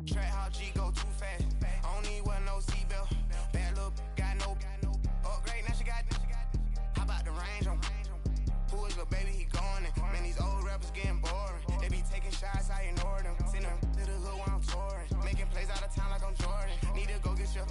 Track how G go too fast. I don't need wear no seatbelt. Bad little got no upgrade. Now she got. How about the range on? Who is the baby? He going in. Man, these old rappers getting boring. They be taking shots, I ignore them. Send them to the hood while I'm touring. Making plays out of town like I'm Jordan. Need to go get your.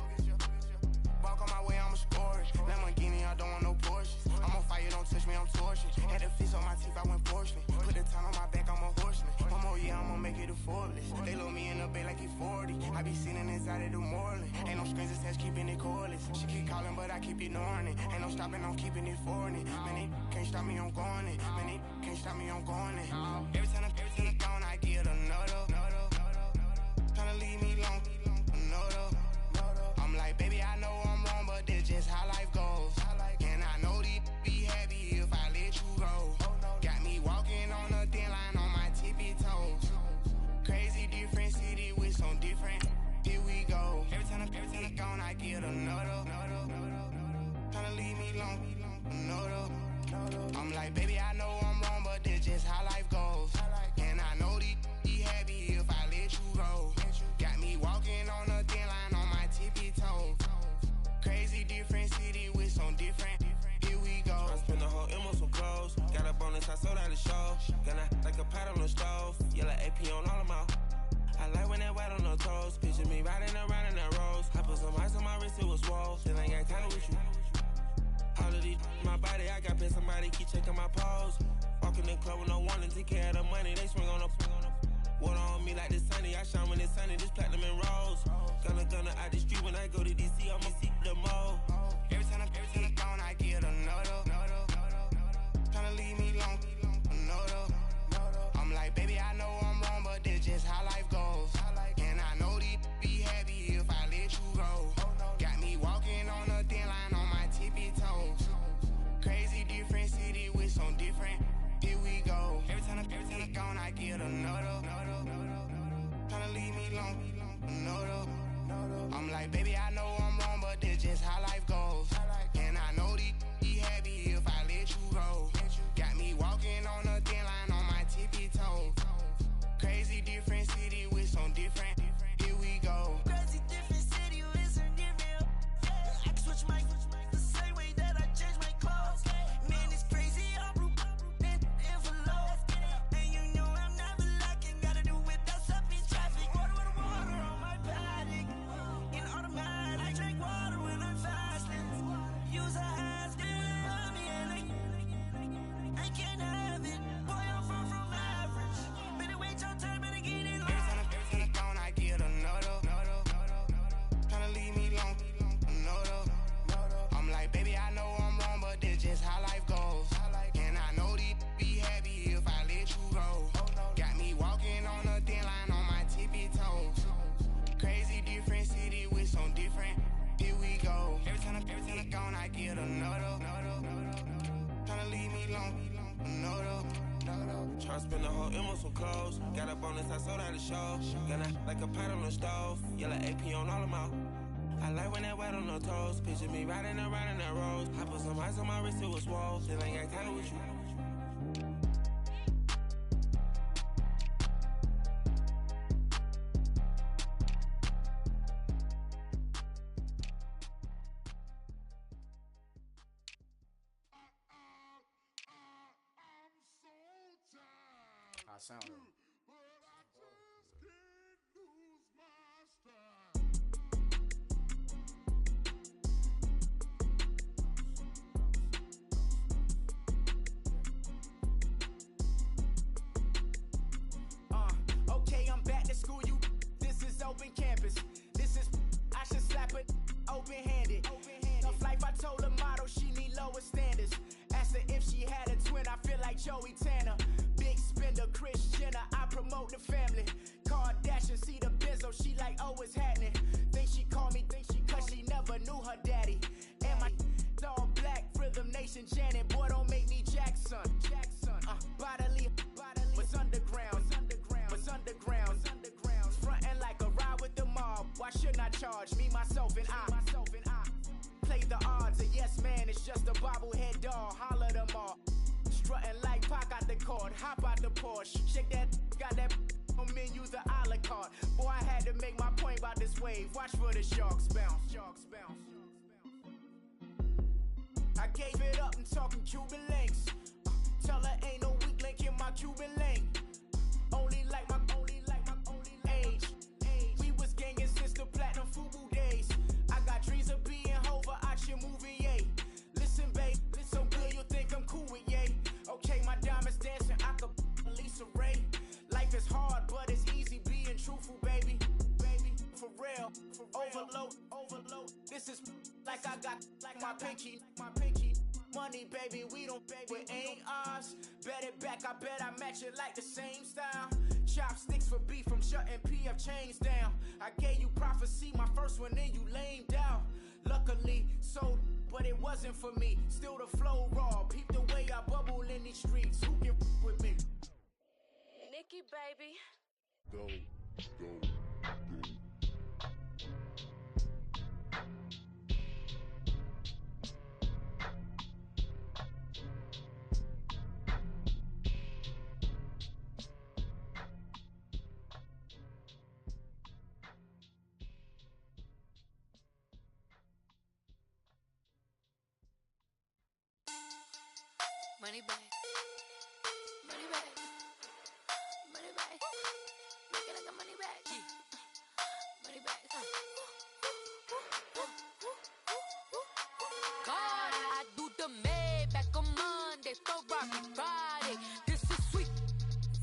Walk on my way, I'ma score it. Lamborghini, I don't want no Porsches. I'm on fire, don't touch me, I'm torching. Had the fist on my teeth, I went porcelain. Put the time on my back, I'm a horseman. One more year, I'ma make it a Forbes. They load me in the bay like he 40. I be sitting inside of the Moreland. Ain't no strings attached, keeping it cordless. She keep calling, but I keep ignoring it. Ain't no stopping, I'm keeping it for it. Man, they can't stop me, I'm going it. Man, they can't stop me, I'm going it. Every time I'm gone, I get another. Tryna leave me long, another. I'm like, baby, I know I'm wrong, but that's just how life goes. And I know these be happy if I let you go. Got me walking on a thin line on my tippy toes. Crazy different city with some different. Here we go. Every time I'm gone, I get another. Tryna leave me long, another. I'm like, baby, I know I'm wrong, but that's just how life goes. And I know these be happy if I let you go. Got me walking on a thin line on my tippy toes. Crazy different city with some different. Here we go. I spent the whole M on some clothes. Got a bonus, I sold out the show. Gonna like a pot on the stove. Yellow AP on all of my. I like when that white on the toes. Picture me riding around in that rose. I put some ice on my wrist, it was swole. Still ain't got time with you. All of these my body, I got paid somebody keep checking my pose. Walking in the club with no warning, take care of the money. They swing on the. Water on me like the sunny, I shine when it's sunny, this platinum and rose. Gonna out the street when I go to DC, I'ma see the mall. Every time I'm gone, I get another. Tryna leave me long, another. I'm like, baby, I know I'm wrong, but that's just how life goes. And I know these be happy if I let you go. Got me walking on a thin line on my tippy toes. Crazy different city with some different. Here we go. Every time I'm gone, I get another. Tryna leave me long, another. I'm like, baby, I know I'm wrong, but that's just how life goes. And I know these be happy if I let you go. Got me walking on a thin line on my tippy toes. Crazy different city with some different. Here we go. Crazy different city with some different. I can switch my the same way that I change my clothes. Man, it's crazy. I'm I spent the whole M on some clothes. Got a bonus, I sold out the show. Gonna like a pot on the stove. Yellow AP on all of my. I like when that white on the toes. Picture me riding around in that rose. I put some ice on my wrist, it was swole. Still ain't got time with you. I sound it. But I just can't lose my stride. Okay, I'm back to school, you. This is open campus. This is, I should slap it open-handed. Tough life, I told her motto, she need lower standards. Asked her if she had a twin, I feel like Joey Tanner. Big spender, Kris Jenner, I promote the family. Kardashian, see the Benzo, she like, oh, it's happening. Think she called me, cause she never knew her daddy. And my all black, Rhythm Nation, Janet, boy, don't make me Jackson. Bodily, what's underground, what's underground. Frontin' like a ride with the mob, why shouldn't I charge me, myself, and I? Play the odds, a yes man, it's just a bobblehead doll, holler them all. Strutting like Pac out the court, hop out the Porsche, shake that, got that on me, use the eye. a la carte. Boy, I had to make my point about this wave. Watch for the sharks bounce. Sharks bounce. I gave it up and talking Cuban links. Tell her ain't no weak link in my Cuban link. Only like my age. We was gangin' since the platinum FUBU days. I got dreams of being Hova out your movie, yay. Listen, babe, so good you'll think I'm cool with yay. Okay, my diamonds dancing, I could Lisa Ray. Life is hard, but it's easy being truthful, baby. For real, overload. This is like I got like my pinky. Money, baby, we don't baby, it ain't ours. Bet it back, I bet I match it like the same style. Chopsticks for beef from shutting PF chains down. I gave you prophecy, my first one, then you lamed out. Luckily, sold, but it wasn't for me. Still the flow raw, peep the way I bubble in these streets. Who can with me? Nikki, baby. Go. Money back. Money back. Money back. Make it like a money back. Money back. God, I do the Maybach on Monday, Ferrari Friday. This is sweet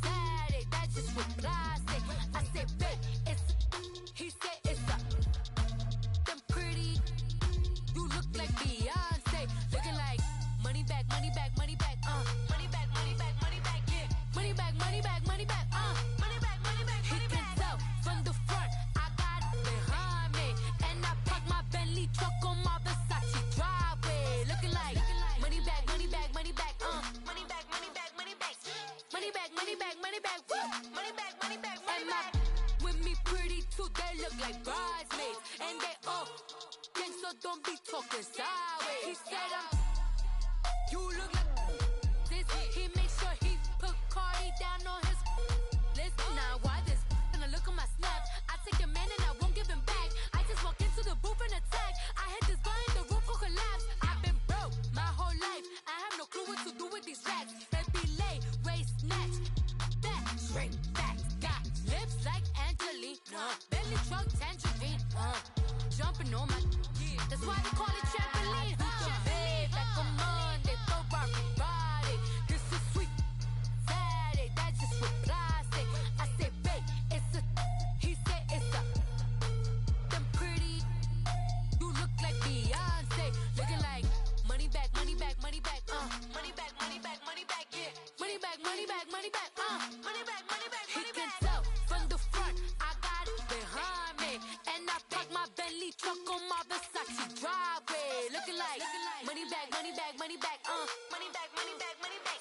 Saturday, that's just with plastic. I say, babe, it's he said it's a them pretty. You look like Beyonce, looking like money back, money back, money back, money back, money back, money back, yeah. Money back, money back, money back, money back, money back, money back. He can tell from the front, I got it behind me, and I park my Bentley truck on my Versace driveway, looking like money back, money back, money back, money back, money back, money back, money back, money back, money back, money back, money back, money back. With me pretty too, they look like bridesmaids, and they all gang, so don't be talking sideways. He said you look like this. He makes sure he put Cardi down on his list. Now why this? Gonna look at my snap. I take a man and I won't give him back. I just walk into the booth and attack. I hit this guy in the roof will collapse. I've been broke my whole life. I have no clue what to do with these racks. Baby lay, waist snatch, back, shrink back. Got lips like Angelina, belly truck tangerine. Jumping on my, that's why they call it trampoline. Babe, like a Monday, Ferrari Friday. This is sweet Saturday, that's just with plastic. I say, babe, it's a, he said it's a, them pretty. You look like Beyonce, looking like money back, money back, money back, money back, money back, money back, yeah. Money back, money back, money back, money back, money back, money back. He can tell from the front, I got it behind me, and I park my Bentley truck on my Versace driveway, looking like money back, money back, money back, money back, money back, money back,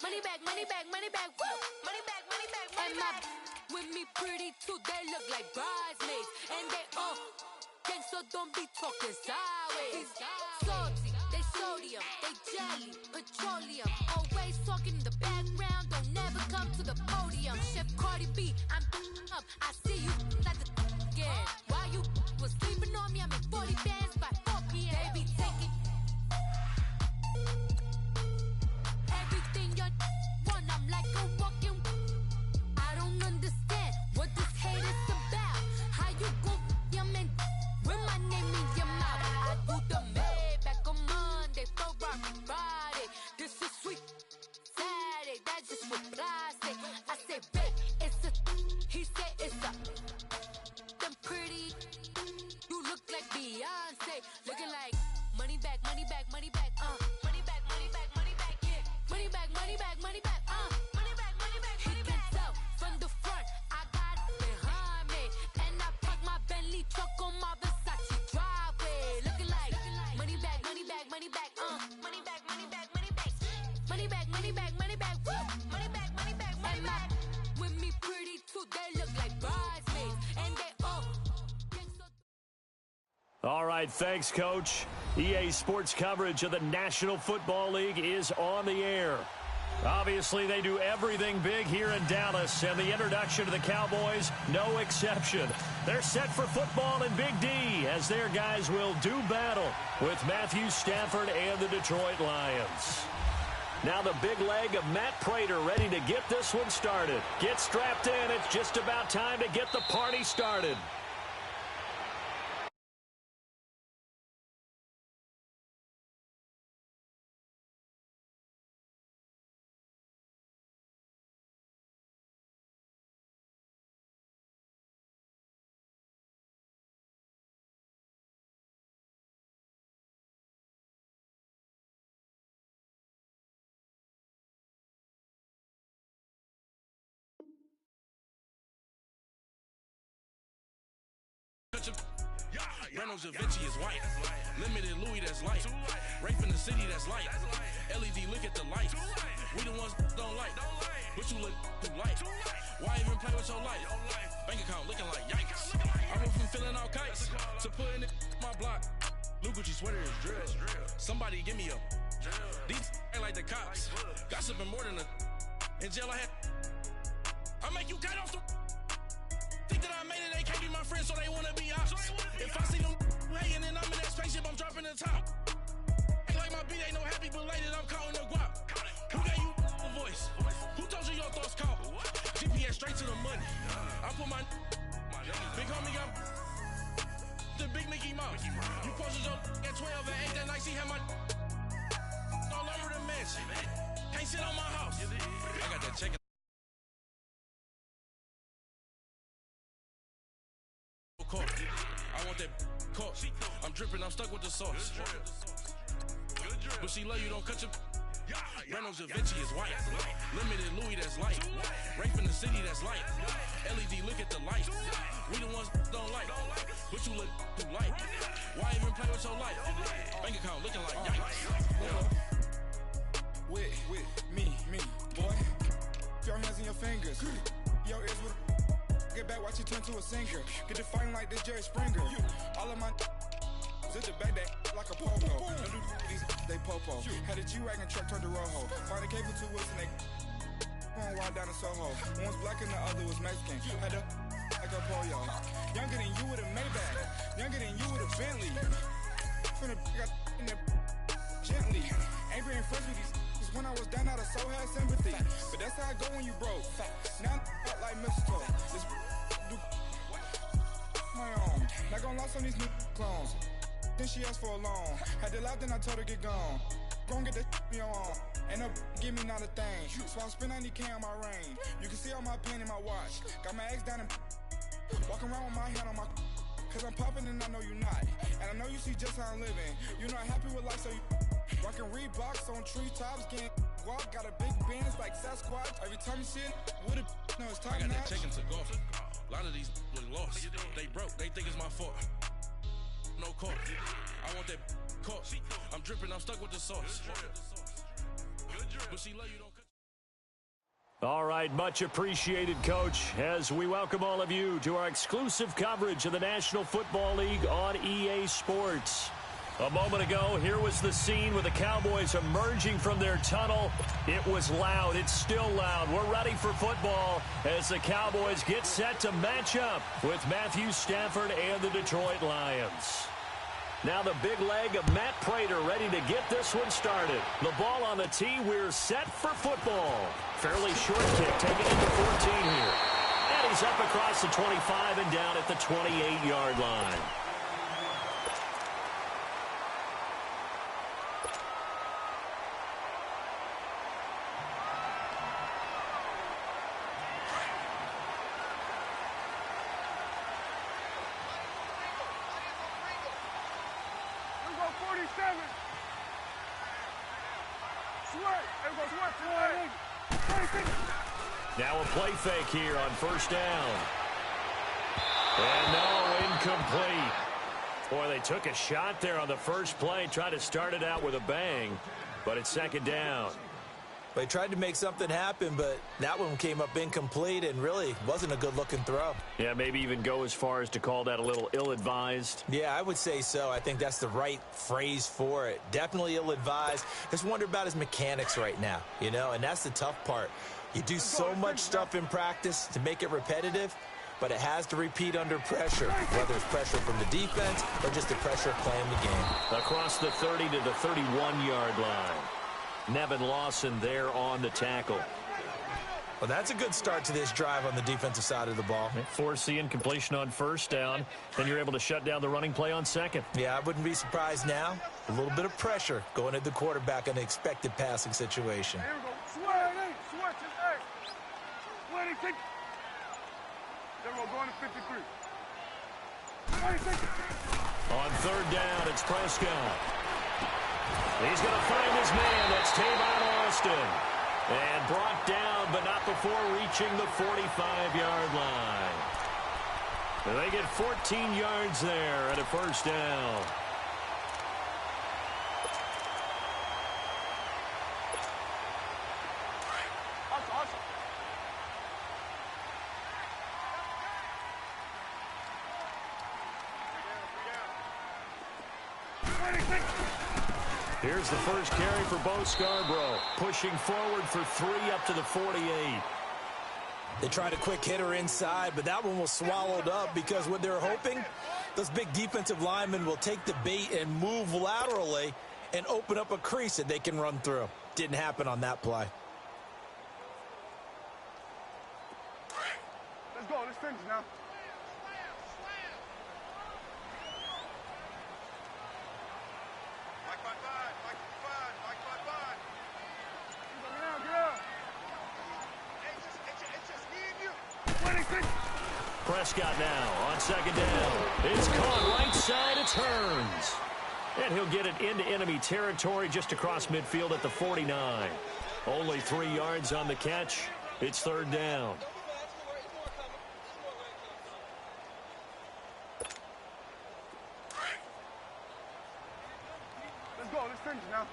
money back, money back, money back, money back, money back, money back. With me pretty too, they look like bridesmaids, and they all gang, so don't be talking sideways. Salty, they sodium, they jelly, petroleum, always talking in the background, don't never come to the podium. Chef Cardi B, I'm up, I see you like the again. Why you was sleeping on me? I'm in 40 bands by 4 p.m. They be taking everything you want. I'm like a walking. I don't understand what this hate is about. How you gon' your man with my name in your mouth? I do the Maybach on Monday, Ferrari Friday. This is sweet Saturday, that's just with plastic. I say, babe, it's a, he said it's a, them pretty. You look like Beyonce, looking like money back, money back, money back, money back, money back, money back, yeah. Money back, money back, money back, money back, money back, money back. He can tell from the front, I got it behind me, and I park my Bentley truck on my Versace driveway, looking like money back, money back, money back, money back, money back, money back, money back, money back, money back, money back, money back, money back. With me pretty too, they look like bridesmaids, and they all. All right, thanks, Coach. EA Sports coverage of the National Football League is on the air. Obviously, they do everything big here in Dallas, and the introduction to the Cowboys, no exception. They're set for football in Big D as their guys will do battle with Matthew Stafford and the Detroit Lions. Now the big leg of Matt Prater ready to get this one started. Get strapped in. It's just about time to get the party started. Reynolds Da Vinci is white. Limited Louis, that's light. Rape in the city, that's light. LED, look at the lights. We the ones don't like. But you look too light. Why even play with your life? Bank account looking like yikes. I went from feeling all kites to putting it in my block. Blue Gucci sweater is drill. Somebody give me a. These ain't like the cops. Gossiping more than a. In jail I had. I make you cut off the. Think that I made it, they can't be my friends, so they wanna be ops. If I see them hating and I'm in that spaceship, I'm dropping the top. Ain't like my beat ain't no happy, but later I'm counting the guap. Who gave you a voice? Who told you your thoughts count? GPS straight to the money. I put my big homie got the big Mickey Mouse. You posted your at 12 and 8 that night, she had my all over the mansion. Can't sit on my house. I got that check. I want that coat. I'm dripping, I'm stuck with the sauce. But she love you, don't cut your. Reynolds Da Vinci is white. Limited Louis, that's light. Rape in the city, that's light. LED, look at the lights. We the ones don't like. But you look too light. Why even play with your life? Bank account looking like yikes. With me, boy. Your hands in your fingers. Your ears with. Get back, watch you turn to a singer. Get to fighting like this Jerry Springer. All of my zip the back that like a popo. Don't do these, they popo. Had a G-Wagon truck turned to Rojo. Find a cable 2 wheels and they going wild down in Soho. One was black and the other was Mexican. Had a like a pollo. Younger than you with a Maybach. Younger than you with a Bentley. From the got in there gently. Ain't being friends with these. When I was down, I so had sympathy. But that's how I go when you broke. Now I'm like mistletoe. This do my own. Not gonna lost on these new clones. Then she asked for a loan. Had to laugh, then I told her get gone. Gon' get that me on. Ain't no give me not a thing. So I spend 90K on my ring. You can see all my pain in my watch. Got my ex down and walking around with my hand on my. Cause I'm popping and I know you not. And I know you see just how I'm living. You not happy with life, so you. Rockin' Reeboks on treetops, getting guap, got a big Benz like Sasquatch. Every time you see it, with it, no, it's time. I got that check into golf. A lot of these look lost. They broke, they think it's my fault. No court. I want that court. I'm dripping, I'm stuck with the sauce. But she love you, don't cut. All right, much appreciated, Coach, as we welcome all of you to our exclusive coverage of the National Football League on EA Sports. A moment ago, here was the scene with the Cowboys emerging from their tunnel. It was loud. It's still loud. We're ready for football as the Cowboys get set to match up with Matthew Stafford and the Detroit Lions. Now the big leg of Matt Prater ready to get this one started. The ball on the tee. We're set for football. Fairly short kick taken into 14 here. And he's up across the 25 and down at the 28-yard line. Now a play fake here on first down. And no, incomplete. Boy, they took a shot there on the first play, tried to start it out with a bang, but it's second down. They tried to make something happen, but that one came up incomplete and really wasn't a good-looking throw. Yeah, maybe even go as far as to call that a little ill-advised. Yeah, I would say so. I think that's the right phrase for it. Definitely ill-advised. Just wonder about his mechanics right now, you know, and that's the tough part. You do so much stuff in practice to make it repetitive, but it has to repeat under pressure, whether it's pressure from the defense or just the pressure of playing the game. Across the 30 to the 31-yard line. Nevin Lawson there on the tackle. Well, that's a good start to this drive on the defensive side of the ball. Force the incompletion on first down. Then you're able to shut down the running play on second. Yeah, I wouldn't be surprised now. A little bit of pressure going at the quarterback in an expected passing situation. Here we go. Switch his A. 26. There we go. Going to 53. 26. On third down, it's Prescott. He's going to find his man. That's Tavon Austin. And brought down, but not before reaching the 45-yard line. And they get 14 yards there at a first down. Here's the first carry for Bo Scarborough, pushing forward for 3 up to the 48. They tried a quick hitter inside, but that one was swallowed up because what they're hoping, those big defensive linemen will take the bait and move laterally and open up a crease that they can run through. Didn't happen on that play. Let's go. Let's finish now. Prescott now on second down. It's caught right side. It turns. And he'll get it into enemy territory just across midfield at the 49. Only 3 yards on the catch. It's third down. Let's go. Let's finish now.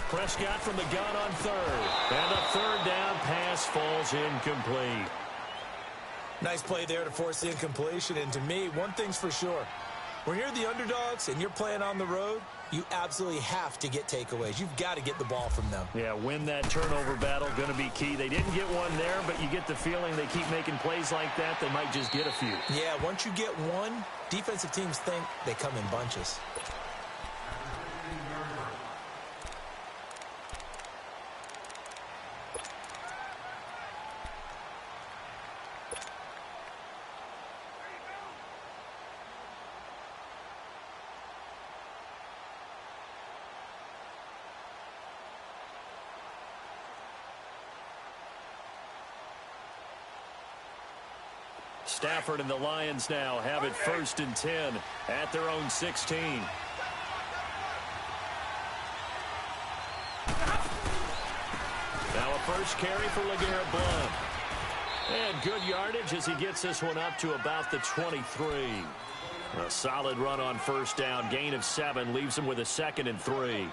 Prescott from the gun on third. And a third down pass falls incomplete. Nice play there to force the incompletion. And to me, one thing's for sure. When you're the underdogs and you're playing on the road, you absolutely have to get takeaways. You've got to get the ball from them. Yeah, win that turnover battle, going to be key. They didn't get one there, but you get the feeling they keep making plays like that, they might just get a few. Yeah, once you get one, defensive teams think they come in bunches. Stafford and the Lions now have it 1st and 10 at their own 16. Now a first carry for LeGarrette Blount. And good yardage as he gets this one up to about the 23. A solid run on first down. Gain of 7 leaves him with a 2nd and 3.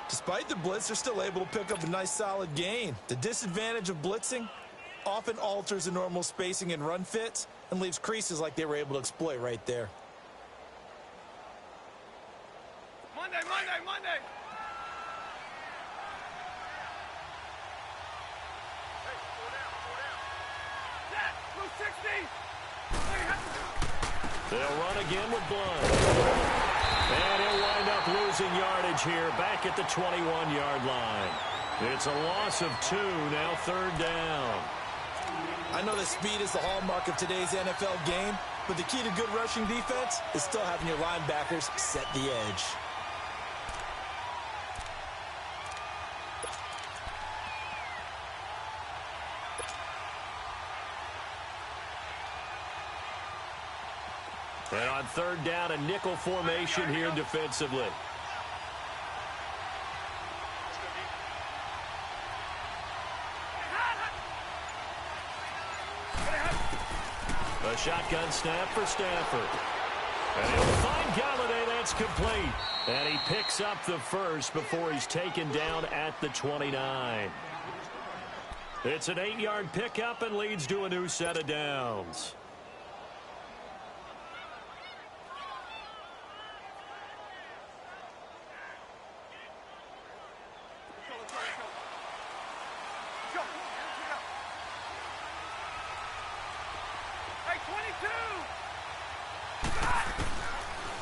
Despite the blitz, they're still able to pick up a nice solid gain. The disadvantage of blitzing often alters the normal spacing and run fits and leaves creases like they were able to exploit right there. Monday. Hey, slow down. Set, 260. They'll run again with Blount. And he'll wind up losing yardage here back at the 21-yard line. It's a loss of 2, now third down. I know that speed is the hallmark of today's NFL game, but the key to good rushing defense is still having your linebackers set the edge. And on third down, a nickel formation here defensively. A shotgun snap for Stafford. And he'll find Galladay. That's complete. And he picks up the first before he's taken down at the 29. It's an 8-yard pickup and leads to a new set of downs.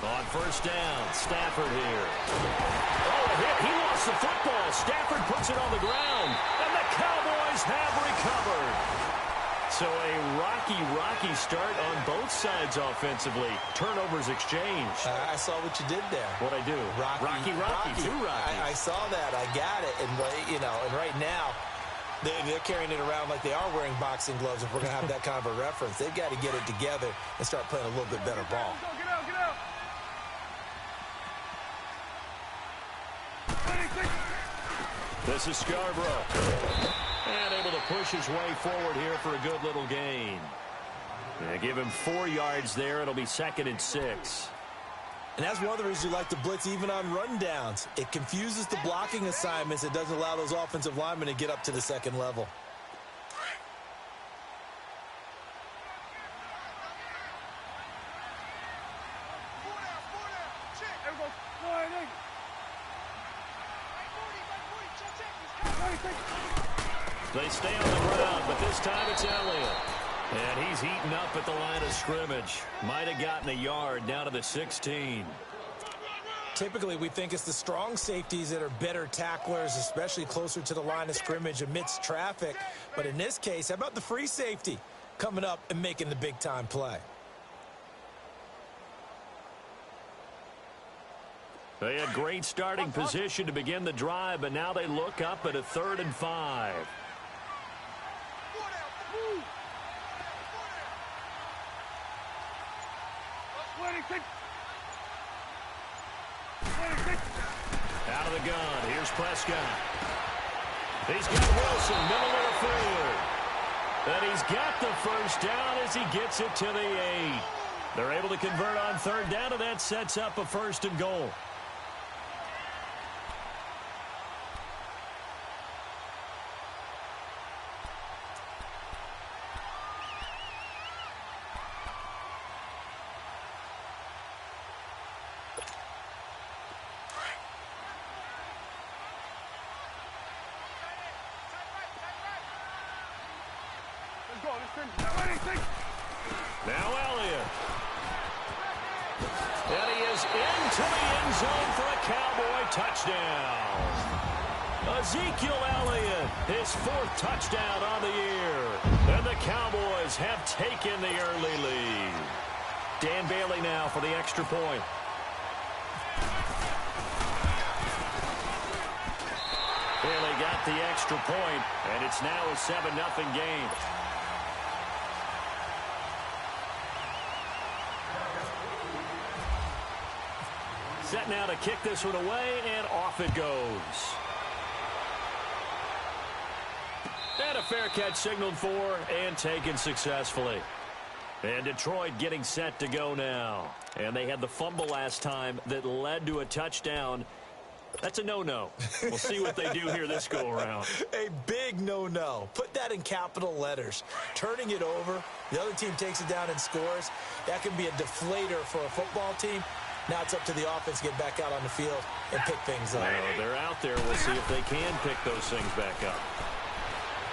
On first down, Stafford here. Oh, a hit. He lost the football. Stafford puts it on the ground, and the Cowboys have recovered. So a rocky start on both sides offensively. Turnovers exchanged. I saw what you did there. What'd I do? Rocky. Two Rockies. I saw that. I got it. And, and right now, they're carrying it around like they are wearing boxing gloves if we're going to have that kind of a reference. They've got to get it together and start playing a little bit better ball. Get out. This is Scarborough. And able to push his way forward here for a good little gain. Give him 4 yards there. It'll be 2nd and 6. And that's one of the reasons you like to blitz even on rundowns. It confuses the blocking assignments. It doesn't allow those offensive linemen to get up to the second level. They stay on the ground, but this time it's Elliott. And he's heating up at the line of scrimmage. Might have gotten a yard down to the 16. Typically, we think it's the strong safeties that are better tacklers, especially closer to the line of scrimmage amidst traffic. But in this case, how about the free safety coming up and making the big-time play? They had great starting position to begin the drive, but now they look up at a 3rd and 5. Out of the gun. Here's Prescott. He's got Wilson, middle of the field. And he's got the first down as he gets it to the 8. They're able to convert on 3rd down, and that sets up a 1st and goal. Now Elliott. And he is into the end zone for a Cowboy touchdown. Ezekiel Elliott, his 4th touchdown on the year. And the Cowboys have taken the early lead. Dan Bailey now for the extra point. Bailey got the extra point, and it's now a 7-0 game. Set now to kick this one away, and off it goes. And a fair catch signaled for and taken successfully. And Detroit getting set to go now. And they had the fumble last time that led to a touchdown. That's a no-no. We'll see what they do here this go-around. A big no-no. Put that in capital letters. Turning it over, the other team takes it down and scores. That can be a deflator for a football team. Now it's up to the offense to get back out on the field and pick things up. They're out there. We'll see if they can pick those things back up.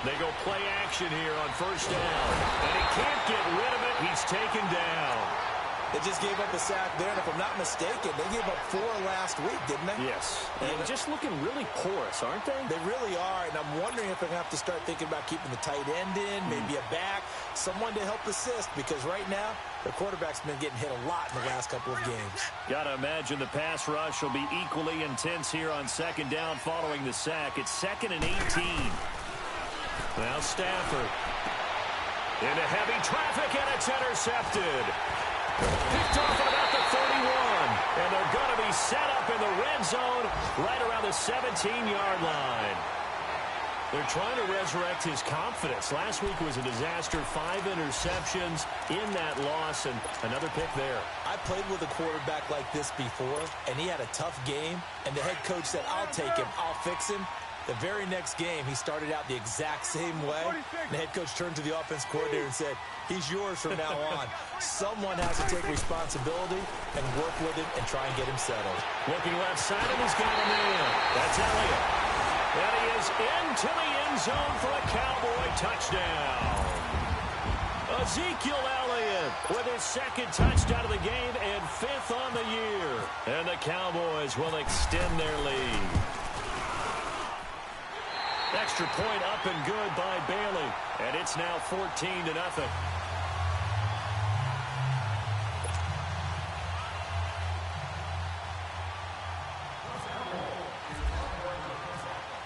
They go play action here on 1st down. And he can't get rid of it. He's taken down. They just gave up a sack there, and if I'm not mistaken, they gave up 4 last week, didn't they? Yes. And just looking really porous, aren't they? They really are, and I'm wondering if they're going to have to start thinking about keeping the tight end in, maybe a back, someone to help assist, because right now, the quarterback's been getting hit a lot in the last couple of games. Got to imagine the pass rush will be equally intense here on 2nd down following the sack. It's 2nd and 18. Now Stafford into heavy traffic, and it's intercepted. Picked off at about the 31, and they're going to be set up in the red zone right around the 17-yard line. They're trying to resurrect his confidence. Last week was a disaster. 5 interceptions in that loss, and another pick there. I played with a quarterback like this before, and he had a tough game, and the head coach said, I'll take him, I'll fix him. The very next game, he started out the exact same way. The head coach turned to the offense coordinator and said, he's yours from now on. Someone has to take responsibility and work with him and try and get him settled. Looking left side, and he's got him in. That's Elliott. And he is into the end zone for a Cowboy touchdown. Ezekiel Elliott with his second touchdown of the game and 5th on the year. And the Cowboys will extend their lead. Extra point up and good by Bailey. And it's now 14-0.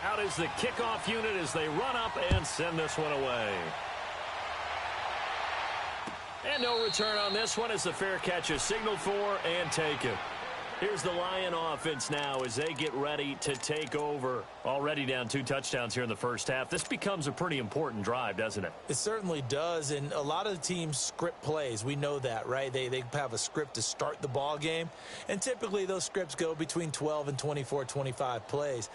Out is the kickoff unit as they run up and send this one away. And no return on this one as the fair catch is signaled for and taken. Here's the Lion offense now as they get ready to take over. Already down 2 touchdowns here in the first half. This becomes a pretty important drive, doesn't it? It certainly does, and a lot of the teams script plays. We know that, right? They have a script to start the ball game, and typically those scripts go between 12 and 24, 25 plays.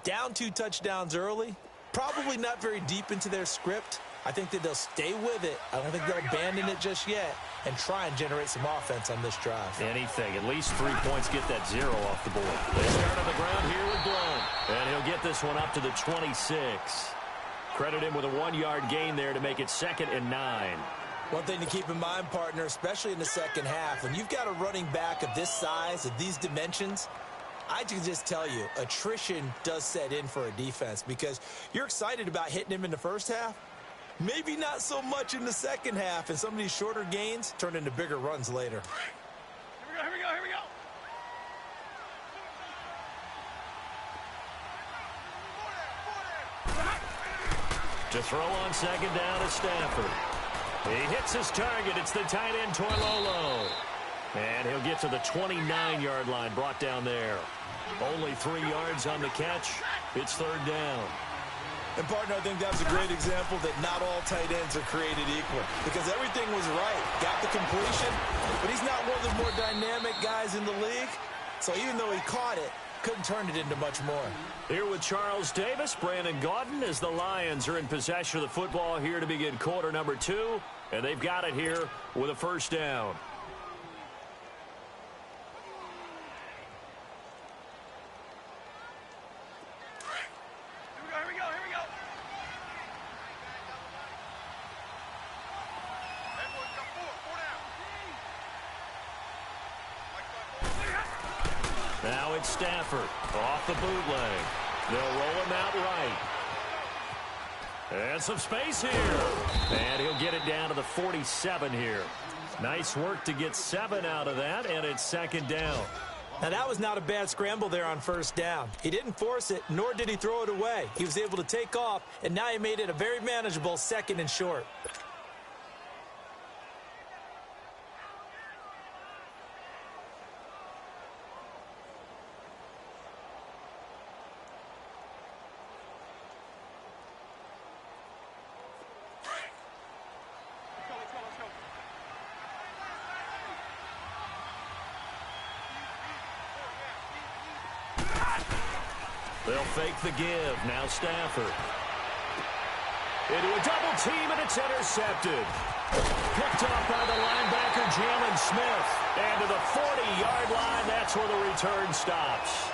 Down 2 touchdowns early, probably not very deep into their script. I think that they'll stay with it. I don't think they'll abandon it just yet and try and generate some offense on this drive. Anything. At least 3 points, get that 0 off the board. They start on the ground here with Blount. And he'll get this one up to the 26. Credit him with a 1-yard gain there to make it 2nd and 9. One thing to keep in mind, partner, especially in the second half, when you've got a running back of this size, of these dimensions, I can just tell you, attrition does set in for a defense because you're excited about hitting him in the first half. Maybe not so much in the second half, and some of these shorter gains turn into bigger runs later. Here we go. To throw on 2nd down is Stafford. He hits his target. It's the tight end, Toilolo. And he'll get to the 29-yard line, brought down there. Only 3 yards on the catch. It's 3rd down. And, partner, I think that's a great example that not all tight ends are created equal because everything was right. Got the completion, but he's not one of the more dynamic guys in the league. So even though he caught it, couldn't turn it into much more. Here with Charles Davis, Brandon Gaudin, as the Lions are in possession of the football here to begin quarter number 2. And they've got it here with a 1st down. Now it's Stafford off the bootleg. They'll roll him out right. And some space here. And he'll get it down to the 47 here. Nice work to get 7 out of that, and it's 2nd down. Now, that was not a bad scramble there on 1st down. He didn't force it, nor did he throw it away. He was able to take off, and now he made it a very manageable 2nd and short. They'll fake the give. Now Stafford. Into a double team, and it's intercepted. Picked off by the linebacker, Jalen Smith. And to the 40-yard line, that's where the return stops.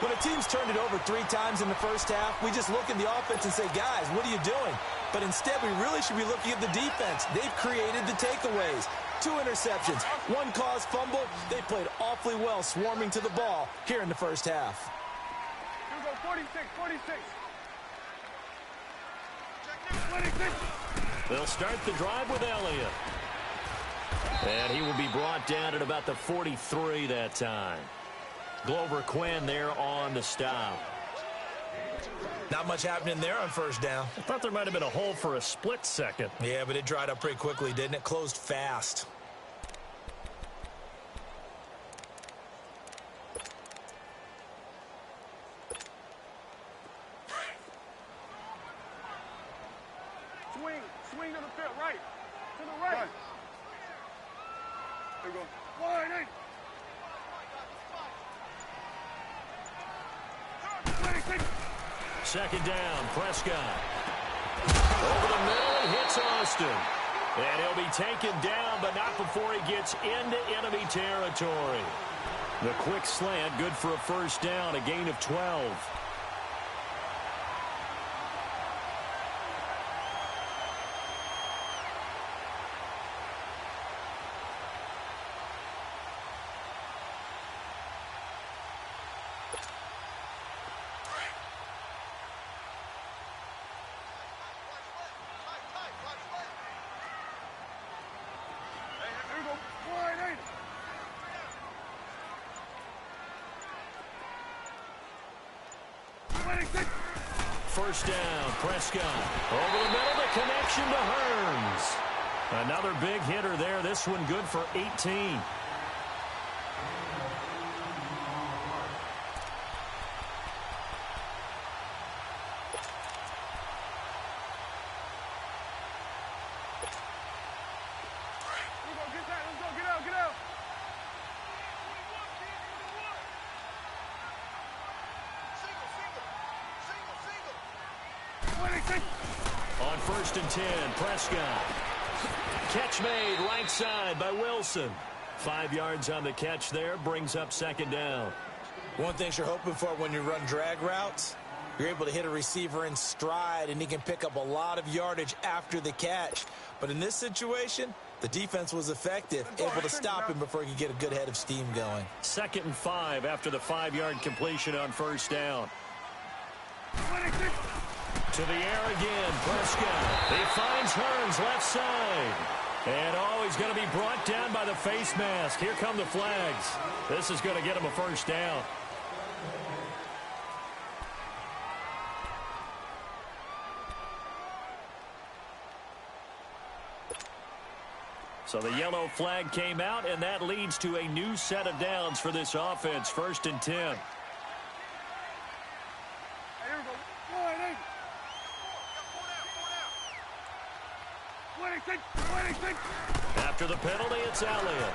When a team's turned it over 3 times in the first half, we just look at the offense and say, guys, what are you doing? But instead, we really should be looking at the defense. They've created the takeaways. 2 interceptions, 1 caused fumble. They played awfully well swarming to the ball here in the first half. Here we go, 46. They'll start the drive with Elliott. And he will be brought down at about the 43 that time. Glover Quinn there on the stop. Not much happening there on 1st down. I thought there might have been a hole for a split second. Yeah, but it dried up pretty quickly, didn't it? Closed fast. Swing to the field, right. To the right. There we go. Wide eight. Second down, Prescott. Over the middle, he hits Austin. And he'll be taken down, but not before he gets into enemy territory. The quick slant, good for a first down, a gain of 12. First down, Prescott. Over the middle, the connection to Hearns. Another big hitter there. This one good for 18. On first and 10, Prescott. Catch made right side by Wilson. 5 yards on the catch there, brings up second down. One thing you're hoping for when you run drag routes, you're able to hit a receiver in stride, and he can pick up a lot of yardage after the catch. But in this situation, the defense was effective, able to stop him before he could get a good head of steam going. 2nd and 5 after the 5-yard completion on first down. To the air again, Prescott. He finds Hearns left side. And he's going to be brought down by the face mask. Here come the flags. This is going to get him a first down. So the yellow flag came out, and that leads to a new set of downs for this offense. 1st and 10. After the penalty, it's Elliott.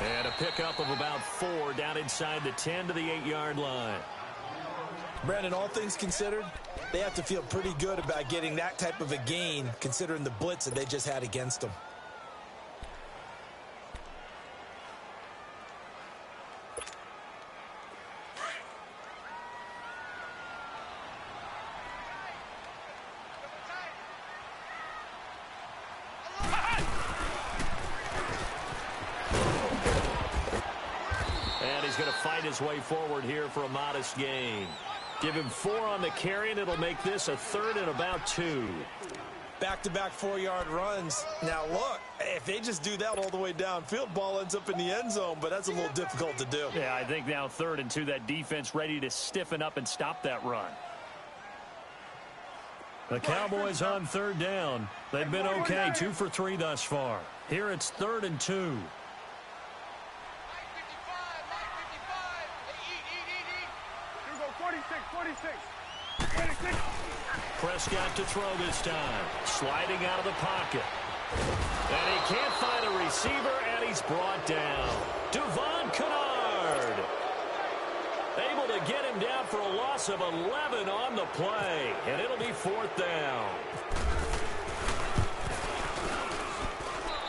And a pickup of about 4 down inside the 10 to the 8-yard line. Brandon, all things considered, they have to feel pretty good about getting that type of a gain, considering the blitz that they just had against them. His way forward here for a modest gain. Give him 4 on the carry, and it'll make this a 3rd and about 2. Back-to-back 4-yard runs. Now, look, if they just do that all the way downfield, ball ends up in the end zone, but that's a little difficult to do. Yeah, I think now 3rd and 2, that defense ready to stiffen up and stop that run. The Cowboys on 3rd down. They've been okay, 2 for 3 thus far. Here it's 3rd and 2. Prescott to throw this time. Sliding out of the pocket. And he can't find a receiver, and he's brought down. Devon Kennard. Able to get him down for a loss of 11 on the play. And it'll be 4th down.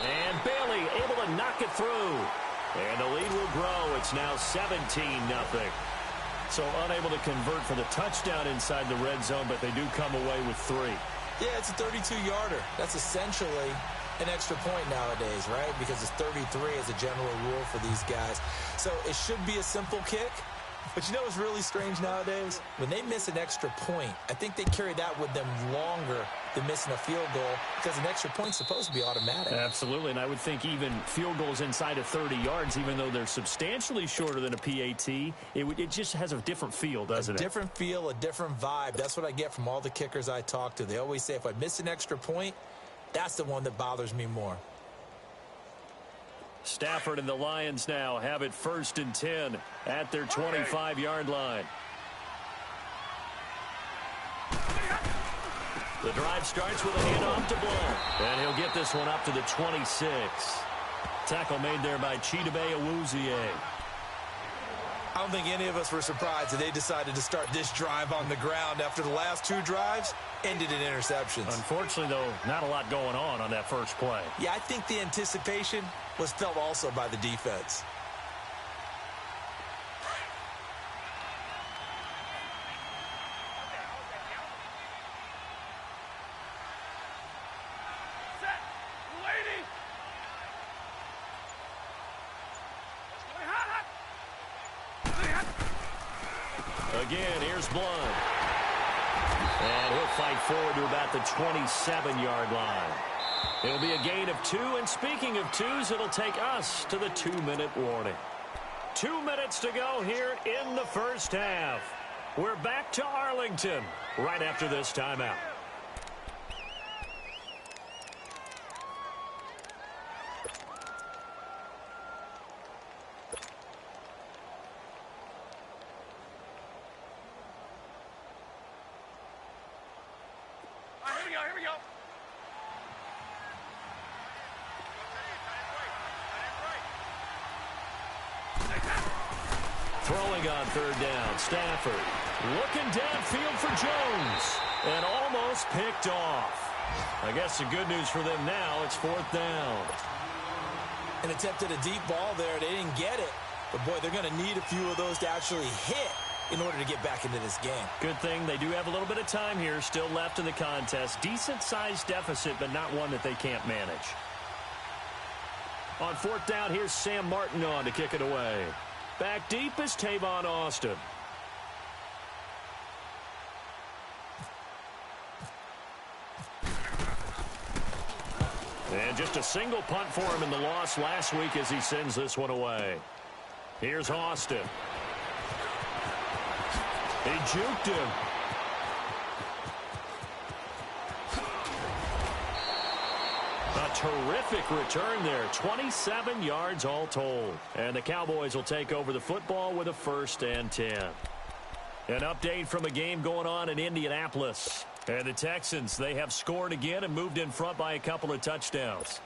And Bailey able to knock it through. And the lead will grow. It's now 17-0. So unable to convert for the touchdown inside the red zone, but they do come away with 3. Yeah, it's a 32-yarder. That's essentially an extra point nowadays, right? Because it's 33 as a general rule for these guys. So it should be a simple kick. But you know what's really strange nowadays? When they miss an extra point, I think they carry that with them longer than missing a field goal because an extra point's supposed to be automatic. Absolutely, and I would think even field goals inside of 30 yards, even though they're substantially shorter than a PAT, it just has a different feel, doesn't it? A different feel, a different vibe. That's what I get from all the kickers I talk to. They always say if I miss an extra point, that's the one that bothers me more. Stafford and the Lions now have it 1st and 10 at their 25-yard line. The drive starts with a handoff to Blow. And he'll get this one up to the 26. Tackle made there by Chidobe Awuzie. I don't think any of us were surprised that they decided to start this drive on the ground after the last two drives ended in interceptions. Unfortunately, though, not a lot going on that first play. Yeah, I think the anticipation was felt also by the defense. Again, here's Blood. And he'll fight forward to about the 27-yard line. It'll be a gain of 2, and speaking of 2s, it'll take us to the 2-minute warning. 2 minutes to go here in the first half. We're back to Arlington right after this timeout. Here we go. Throwing on third down, Stafford looking downfield for Jones and almost picked off. I guess the good news for them now, it's fourth down. An attempt at a deep ball there. They didn't get it. But, boy, they're going to need a few of those to actually hit in order to get back into this game. Good thing they do have a little bit of time here still left in the contest. Decent-sized deficit, but not one that they can't manage. On fourth down, here's Sam Martin on to kick it away. Back deep is Tavon Austin. And just a single punt for him in the loss last week as he sends this one away. Here's Austin. He juked him. A terrific return there. 27 yards all told. And the Cowboys will take over the football with a 1st and 10. An update from a game going on in Indianapolis. And the Texans, they have scored again and moved in front by a couple of touchdowns.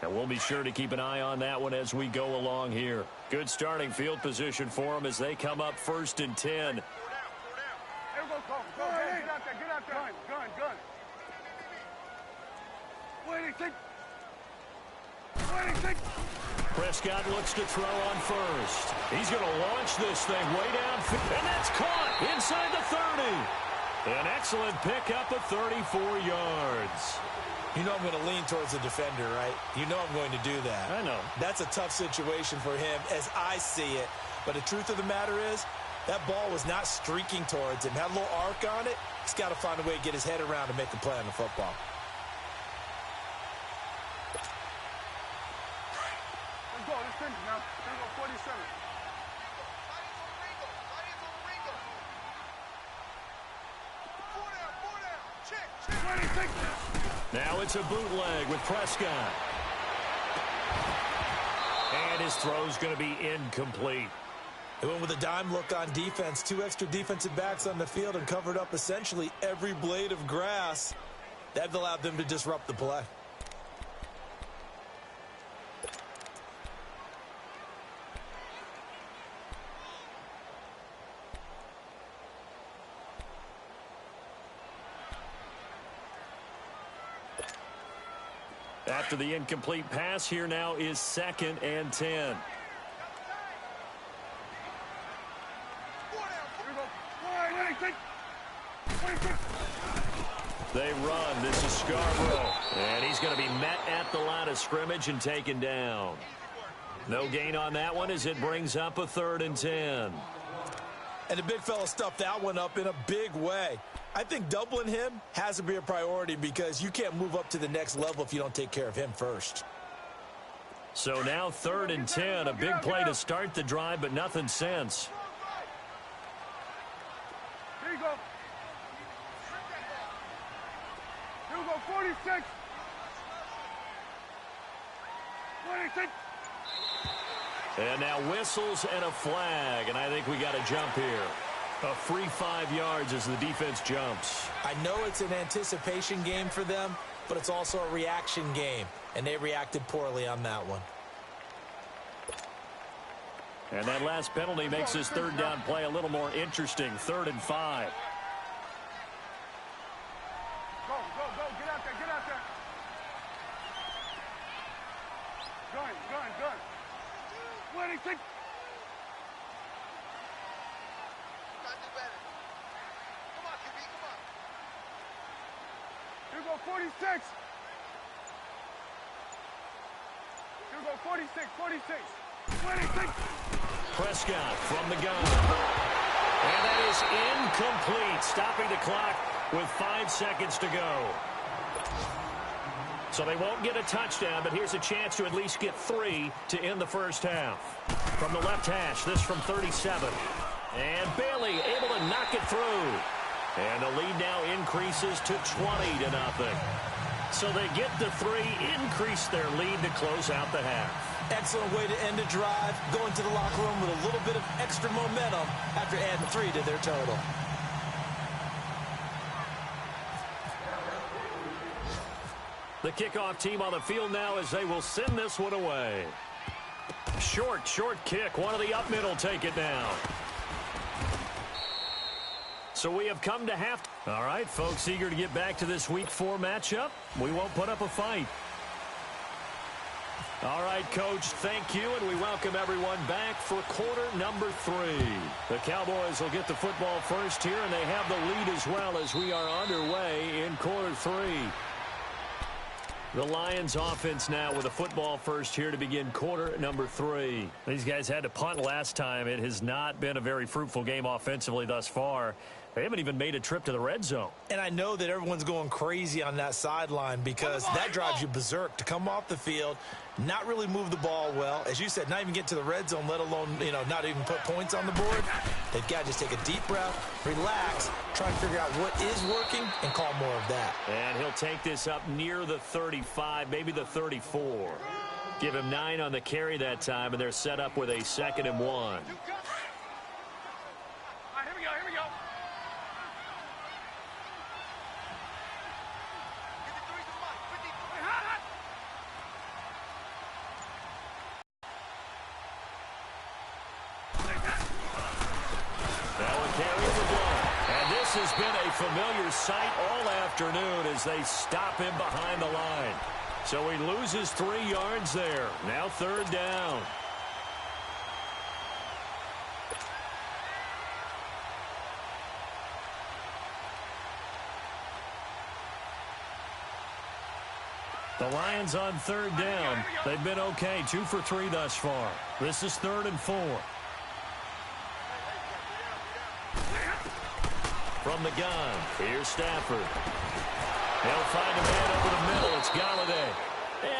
And we'll be sure to keep an eye on that one as we go along here. Good starting field position for them as they come up 1st and 10. Here we go, go. Hey, get out there. Gun. Wait. Prescott looks to throw on first. He's going to launch this thing way downfield. And that's caught inside the 30. An excellent pickup of 34 yards. You know I'm going to lean towards the defender, right? You know I'm going to do that. I know. That's a tough situation for him as I see it. But the truth of the matter is, that ball was not streaking towards him. Had a little arc on it. He's got to find a way to get his head around and make a play on the football. Let's go. Let's finish now. Let's go 47. Now it's a bootleg with Prescott. And his throw's going to be incomplete. They went with a dime look on defense. 2 extra defensive backs on the field and covered up essentially every blade of grass. That allowed them to disrupt the play. After the incomplete pass, here now is 2nd and 10. They run. This is Scarborough. And he's going to be met at the line of scrimmage and taken down. No gain on that one as it brings up a 3rd and 10. And the big fella stuffed that one up in a big way. I think doubling him has to be a priority because you can't move up to the next level if you don't take care of him first. So now 3rd and 10, a big play to start the drive, but nothing since. Here you go. Here we go, 46. 26. And now whistles and a flag, and I think we got a jump here. A free 5 yards as the defense jumps. I know it's an anticipation game for them, but it's also a reaction game, and they reacted poorly on that one. And that last penalty makes this third down play a little more interesting. 3rd and 5. Go, get out there. Gun. Winning, take. Here go 46. Here go 46. Winning, take. Prescott from the gun. And that is incomplete, stopping the clock with 5 seconds to go. So they won't get a touchdown, but here's a chance to at least get 3 to end the first half. From the left hash, this from 37. And Bailey able to knock it through. And the lead now increases to 20-0. So they get the 3, increase their lead to close out the half. Excellent way to end a drive, going to the locker room with a little bit of extra momentum after adding 3 to their total. The kickoff team on the field now as they will send this one away. Short kick. One of the up middle take it down. So we have come to half. All right, folks, eager to get back to this Week 4 matchup. We won't put up a fight. All right, Coach, thank you, and we welcome everyone back for quarter number 3. The Cowboys will get the football first here, and they have the lead as well as we are underway in quarter 3. The Lions offense now with a football first here to begin quarter number 3. These guys had to punt last time. It has not been a very fruitful game offensively thus far. They haven't even made a trip to the red zone. And I know that everyone's going crazy on that sideline because that drives you berserk to come off the field, not really move the ball well. As you said, not even get to the red zone, let alone, not even put points on the board. They've got to just take a deep breath, relax, try and figure out what is working, and call more of that. And he'll take this up near the 35, maybe the 34. Give him 9 on the carry that time, and they're set up with a 2nd and 1. All right, here we go. Has been a familiar sight all afternoon as they stop him behind the line. So he loses 3 yards there. Now 3rd down. The Lions on 3rd down. They've been okay, 2 for 3 thus far. This is 3rd and 4. From the gun, here's Stafford. He'll find a man over the middle. It's Galladay.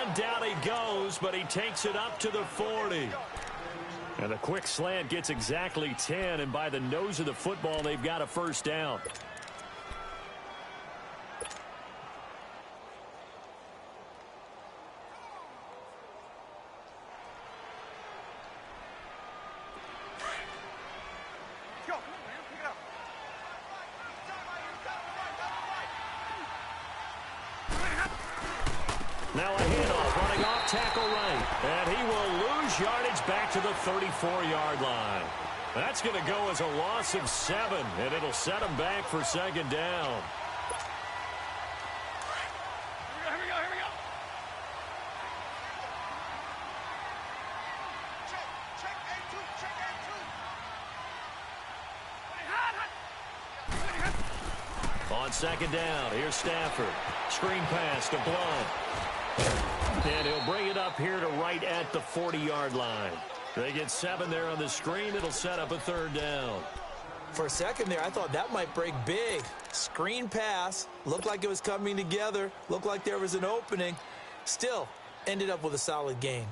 And down he goes, but he takes it up to the 40. And a quick slant gets exactly 10, and by the nose of the football, they've got a 1st down. Now a handoff, running off tackle right. And he will lose yardage back to the 34-yard line. That's going to go as a loss of 7, and it'll set him back for 2nd down. Here we go. Check A2. On 2nd down, here's Stafford. Screen pass to Blount. And he'll bring it up here to right at the 40-yard line. They get 7 there on the screen. It'll set up a 3rd down. For a second there, I thought that might break big. Screen pass. Looked like it was coming together. Looked like there was an opening. Still, ended up with a solid gain.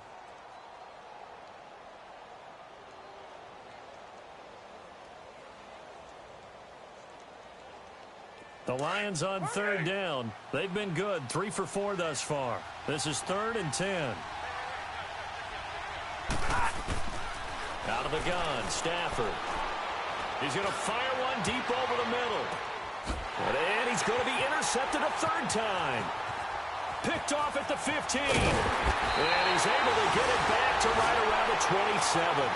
The Lions on 3rd down. They've been good, 3 for 4 thus far. This is 3rd and 10. Out of the gun, Stafford. He's going to fire one deep over the middle. And he's going to be intercepted a third time. Picked off at the 15. And he's able to get it back to right around the 27.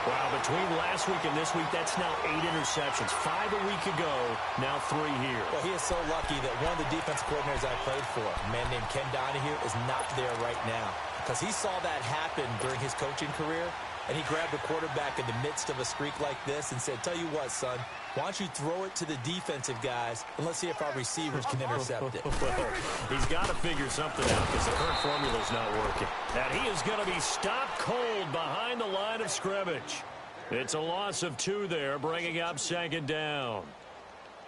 Wow, between last week and this week, that's now 8 interceptions. 5 a week ago, now 3 here. Well, he is so lucky that one of the defense coordinators I played for, a man named Ken Donahue, is not there right now. Because he saw that happen during his coaching career, and he grabbed the quarterback in the midst of a streak like this and said, tell you what, son, why don't you throw it to the defensive guys, and let's see if our receivers can intercept it. Well, he's got to figure something out because the current formula's not working. And he is going to be stopped cold behind the line of scrimmage. It's a loss of 2 there, bringing up second down.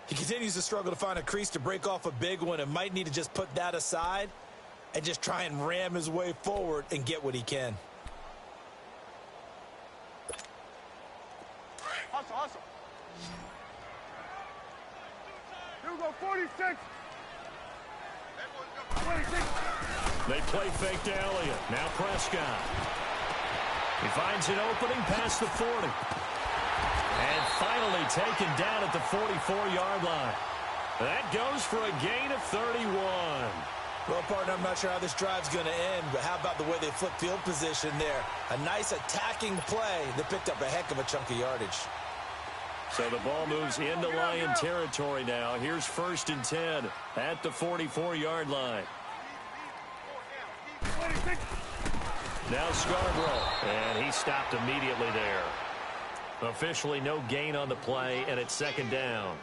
He continues to struggle to find a crease to break off a big one and might need to just put that aside and just try and ram his way forward and get what he can. Hustle, hustle. Here we go, 46. 26. They play fake to Elliott. Now Prescott. He finds an opening past the 40. And finally taken down at the 44-yard line. That goes for a gain of 31. Well, partner, I'm not sure how this drive's going to end, but how about the way they flip field position there? A nice attacking play that picked up a heck of a chunk of yardage. So the ball moves into Lion territory now. Here's 1st and 10 at the 44-yard line. Now Scarborough, and he stopped immediately there. Officially no gain on the play, and it's second down.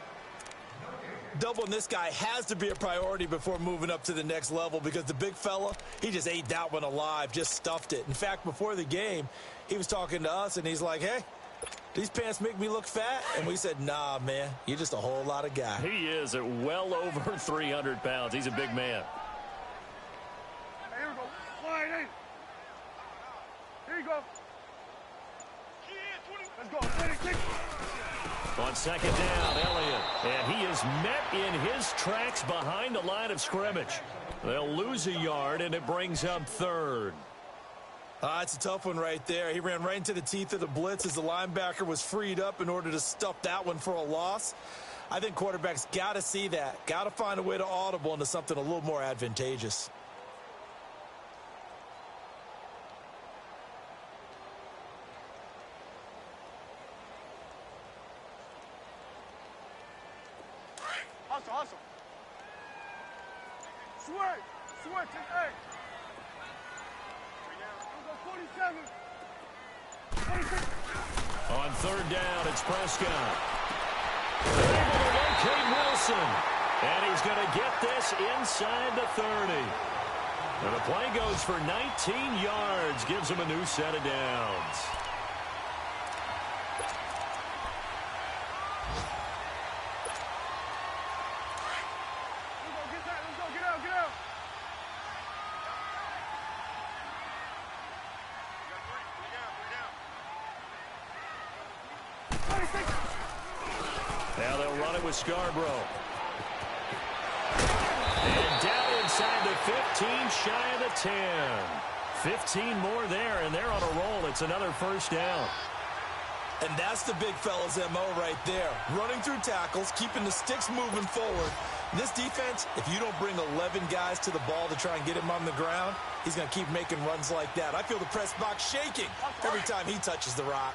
Doubling this guy has to be a priority before moving up to the next level because the big fella, he just ate that one alive, just stuffed it. In fact, before the game, he was talking to us, and he's like, hey, these pants make me look fat? And we said, nah, man, you're just a whole lot of guy. He is at well over 300 pounds. He's a big man. Here we go. Wide 8. Here you go. Let's go. 26. On second down, Elliott. And he is met in his tracks behind the line of scrimmage. They'll lose a yard, and it brings up 3rd. It's a tough one right there. He ran right into the teeth of the blitz as the linebacker was freed up in order to stuff that one for a loss. I think quarterbacks got to see that. Got to find a way to audible into something a little more advantageous. Hustle, hustle. Switch. Switch and 8. Here we go, 47. 26. On 3rd down, it's Prescott. Able to locate Wilson. And he's going to get this inside the 30. And the play goes for 19 yards. Gives him a new set of downs. Now they'll run it with Scarborough. And down inside the 15, shy of the 10. 15 more there, and they're on a roll. It's another 1st down. And that's the big fella's MO right there. Running through tackles, keeping the sticks moving forward. This defense, if you don't bring 11 guys to the ball to try and get him on the ground, he's going to keep making runs like that. I feel the press box shaking every time he touches the rock.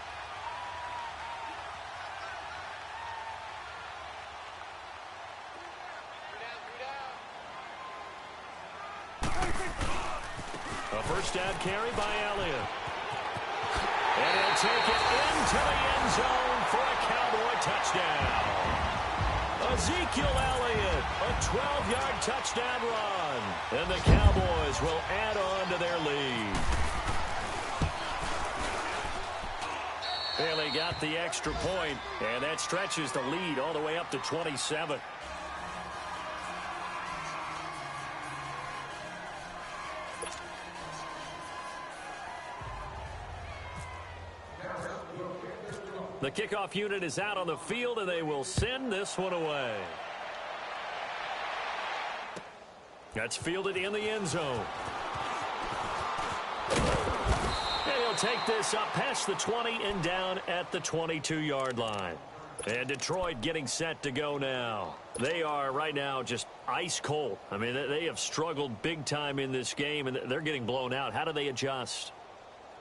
A 1st down carry by Elliott. And he'll take it into the end zone for a Cowboy touchdown. Ezekiel Elliott, a 12-yard touchdown run. And the Cowboys will add on to their lead. And they got the extra point, and that stretches the lead all the way up to 27. The kickoff unit is out on the field, and they will send this one away. That's fielded in the end zone. And he'll They'll take this up past the 20 and down at the 22-yard line. And Detroit getting set to go now. They are right now just ice cold. I mean, they have struggled big time in this game, and they're getting blown out. How do they adjust?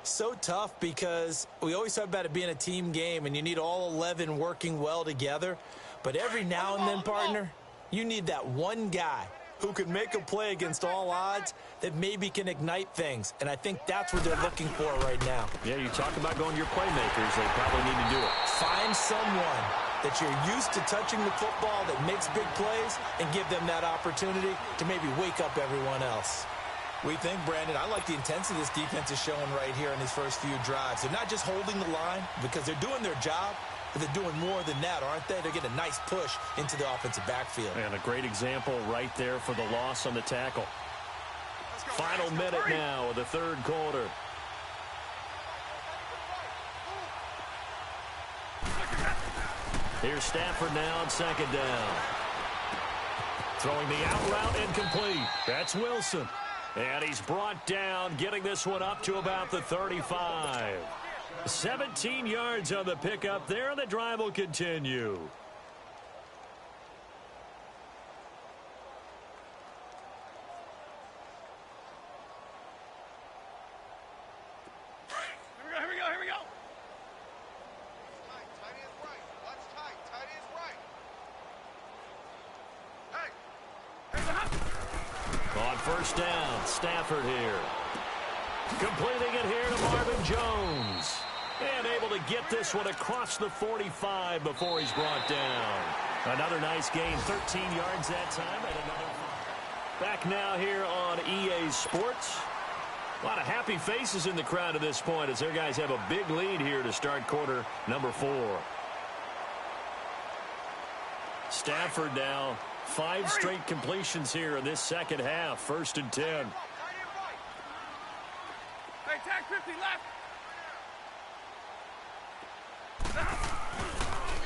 So tough because we always talk about it being a team game, and you need all 11 working well together. But every now and then, partner, you need that one guy who can make a play against all odds that maybe can ignite things. And I think that's what they're looking for right now. Yeah, you talk about going to your playmakers. They probably need to do it. Find someone that you're used to touching the football that makes big plays and give them that opportunity to maybe wake up everyone else. We think, Brandon, I like the intensity this defense is showing right here in these first few drives. They're not just holding the line because they're doing their job, but they're doing more than that, aren't they? They're getting a nice push into the offensive backfield. And a great example right there for the loss on the tackle. Final minute now of the third quarter. Here's Stafford now on second down. Throwing the out route incomplete. That's Wilson. And he's brought down, getting this one up to about the 35. 17 yards on the pickup there, and the drive will continue. Here we go. Tight end right. Watch tight. Tight end right. Hey. On first down, Stafford here. Completing it here to Marvin Jones. And able to get this one across the 45 before he's brought down. Another nice gain, 13 yards that time. And another. Back now here on EA Sports. A lot of happy faces in the crowd at this point as their guys have a big lead here to start quarter number 4. Stafford now, 5 straight completions here in this second half. 1st and 10. Hey, tag 50 left.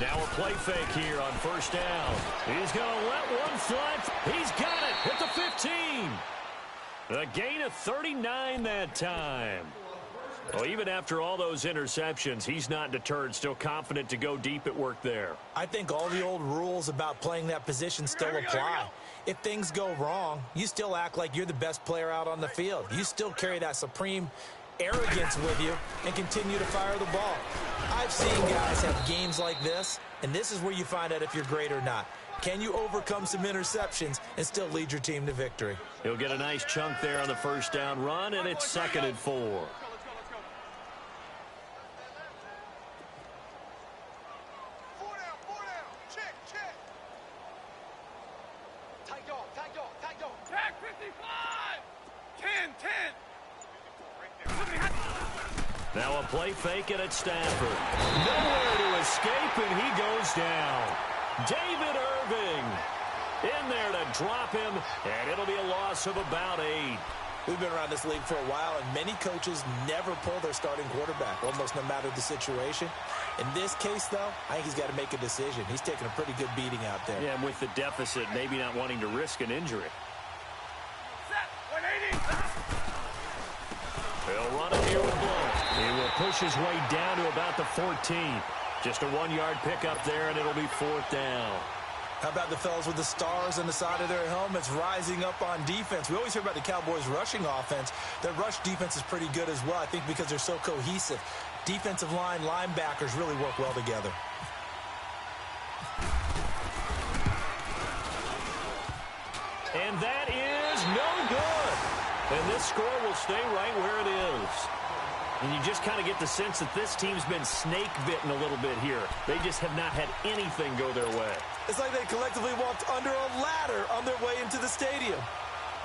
Now a play fake here on first down. He's going to let one fly. He's got it at the 15. A gain of 39 that time. Well, even after all those interceptions, he's not deterred, still confident to go deep at work there. I think all the old rules about playing that position still apply. If things go wrong, you still act like you're the best player out on the field. You still carry that supreme arrogance with you and continue to fire the ball. I've seen guys have games like this, and this is where you find out if you're great or not. Can you overcome some interceptions and still lead your team to victory? He'll get a nice chunk there on the first down run, and it's 2nd and 4. Let's go. Four down. Check. Tight dog. Tag 55. 10. Now a play fake, and it's Stafford. Nowhere to escape, and he goes down. David Irving in there to drop him, and it'll be a loss of about 8. We've been around this league for a while, and many coaches never pull their starting quarterback, almost no matter the situation. In this case, though, I think he's got to make a decision. He's taking a pretty good beating out there. Yeah, and with the deficit, maybe not wanting to risk an injury. Set. 180. He'll run it here with Blount. He will push his way down to about the 14. Just a 1-yard pickup there, and it'll be 4th down. How about the fellas with the stars on the side of their helmets rising up on defense? We always hear about the Cowboys' rushing offense. Their rush defense is pretty good as well, I think, because they're so cohesive. Defensive line, linebackers really work well together. And that is no good. And this score will stay right where it is. And you just kind of get the sense that this team's been snake-bitten a little bit here. They just have not had anything go their way. It's like they collectively walked under a ladder on their way into the stadium.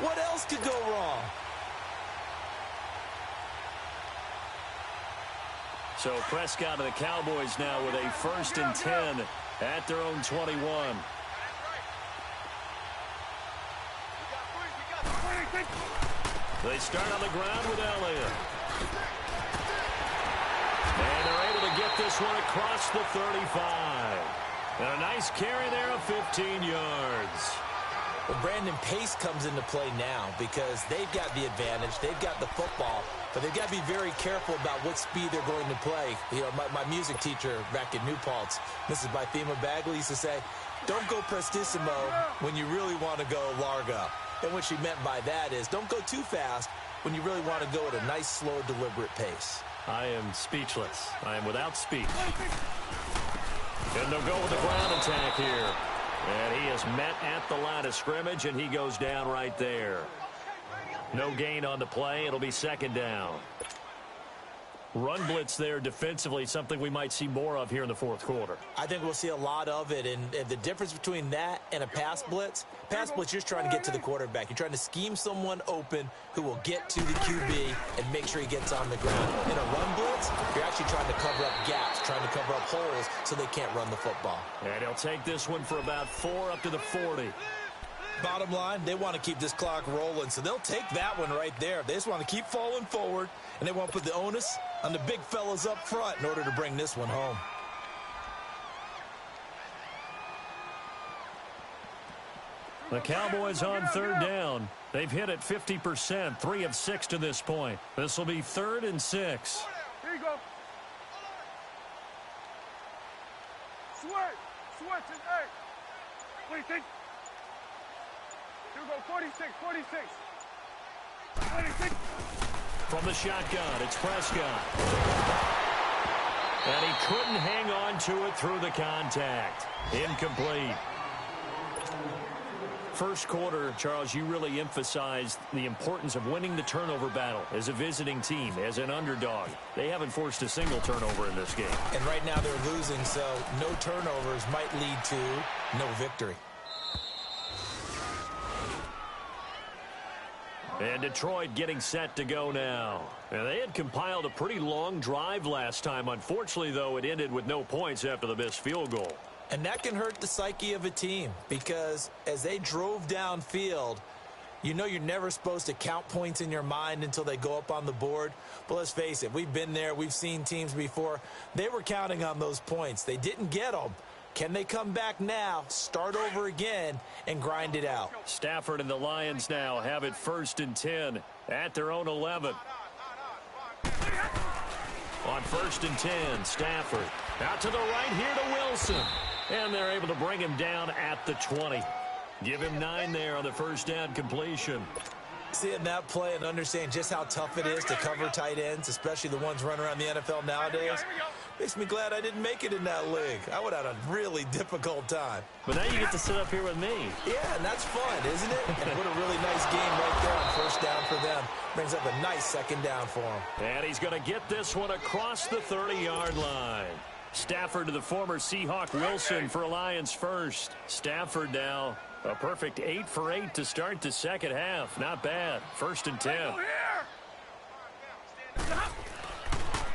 What else could go wrong? So Prescott and the Cowboys now with a 1st and 10 at their own 21. They start on the ground with Elliott. And they're able to get this one across the 35. And a nice carry there of 15 yards. Well, Brandon, pace comes into play now because they've got the advantage. They've got the football, but they've got to be very careful about what speed they're going to play. You know, my music teacher back in New Paltz, Mrs. Bythema Bagley, used to say, don't go prestissimo when you really want to go largo. And what she meant by that is don't go too fast when you really want to go at a nice, slow, deliberate pace. I am speechless. I am without speech. And they'll go with the ground attack here. And he is met at the line of scrimmage, and he goes down right there. No gain on the play. It'll be second down. Run blitz there defensively, something we might see more of here in the fourth quarter. I think we'll see a lot of it, and the difference between that and a pass blitz, you're just trying to get to the quarterback. You're trying to scheme someone open who will get to the QB and make sure he gets on the ground. In a run blitz, you're actually trying to cover up gaps, trying to cover up holes so they can't run the football. And he'll take this one for about 4 up to the 40. Bottom line, they want to keep this clock rolling, so they'll take that one right there. They just want to keep falling forward, and they want to put the onus on the big fellas up front in order to bring this one home. The Cowboys on third down. They've hit it 50%, 3 of 6 to this point. This will be 3rd and 6. Here you go. Switch is hey. What do you think? Here we go, 46. 46. From the shotgun, it's Prescott. And he couldn't hang on to it through the contact. Incomplete. First quarter, Charles, you really emphasized the importance of winning the turnover battle as a visiting team, as an underdog. They haven't forced a single turnover in this game. And right now they're losing, so no turnovers might lead to no victory. And Detroit getting set to go now. And they had compiled a pretty long drive last time. Unfortunately, though, it ended with no points after the missed field goal. And that can hurt the psyche of a team because as they drove downfield, you know you're never supposed to count points in your mind until they go up on the board. But let's face it, we've been there. We've seen teams before. They were counting on those points. They didn't get them. Can they come back now, start over again, and grind it out? Stafford and the Lions now have it 1st and 10 at their own 11. On 1st and 10, Stafford out to the right here to Wilson. And they're able to bring him down at the 20. Give him 9 there on the first down completion. Seeing that play and understand just how tough it is to cover tight ends, especially the ones running around the NFL nowadays, makes me glad I didn't make it in that league. I would have had a really difficult time. But now you get to sit up here with me. Yeah, and that's fun, isn't it? And what a really nice game right there on first down for them. Brings up a nice second down for him. And he's going to get this one across the 30-yard line. Stafford to the former Seahawk Wilson for Lions first. Stafford now a perfect 8 for 8 to start the second half. Not bad. 1st and 10.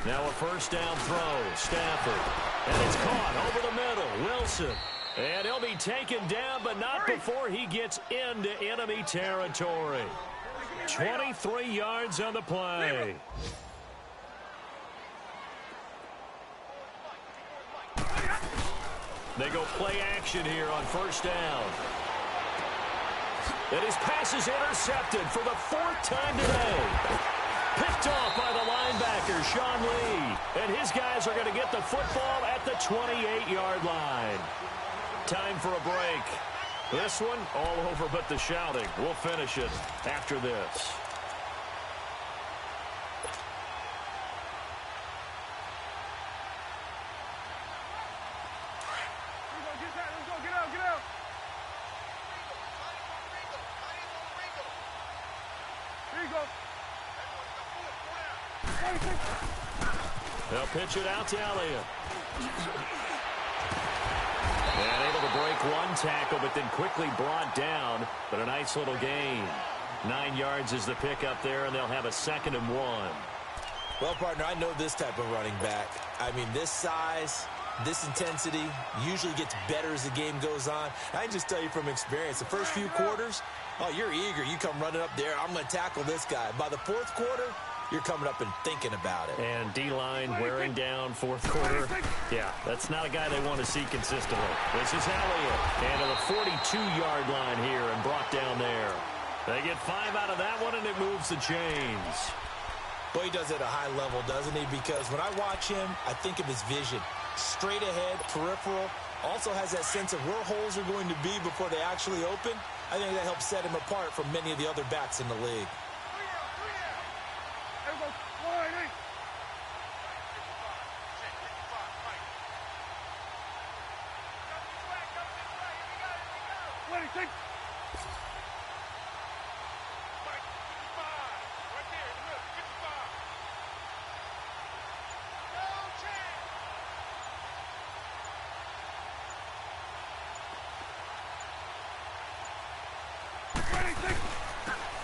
Now a first down throw. Stafford. And it's caught over the middle. Wilson. And he'll be taken down, but not before he gets into enemy territory. 23 yards on the play. They go play action here on first down. And his pass is intercepted for the 4th time today. Picked off by the linebacker, Sean Lee. And his guys are going to get the football at the 28-yard line. Time for a break. This one all over but the shouting. We'll finish it after this. They'll pitch it out to Elliott. And able to break one tackle, but then quickly brought down. But a nice little gain. 9 yards is the pickup there, and they'll have a 2nd and 1. Well, partner, I know this type of running back. I mean, this size, this intensity usually gets better as the game goes on. I can just tell you from experience, the first few quarters, oh, you're eager. You come running up there, I'm going to tackle this guy. By the 4th quarter, you're coming up and thinking about it. And D-line wearing down fourth quarter. Yeah, that's not a guy they want to see consistently. This is Elliott. And to the 42-yard line here and brought down there. They get 5 out of that one, and it moves the chains. Well, he does it at a high level, doesn't he? Because when I watch him, I think of his vision. Straight ahead, peripheral. Also has that sense of where holes are going to be before they actually open. I think that helps set him apart from many of the other backs in the league.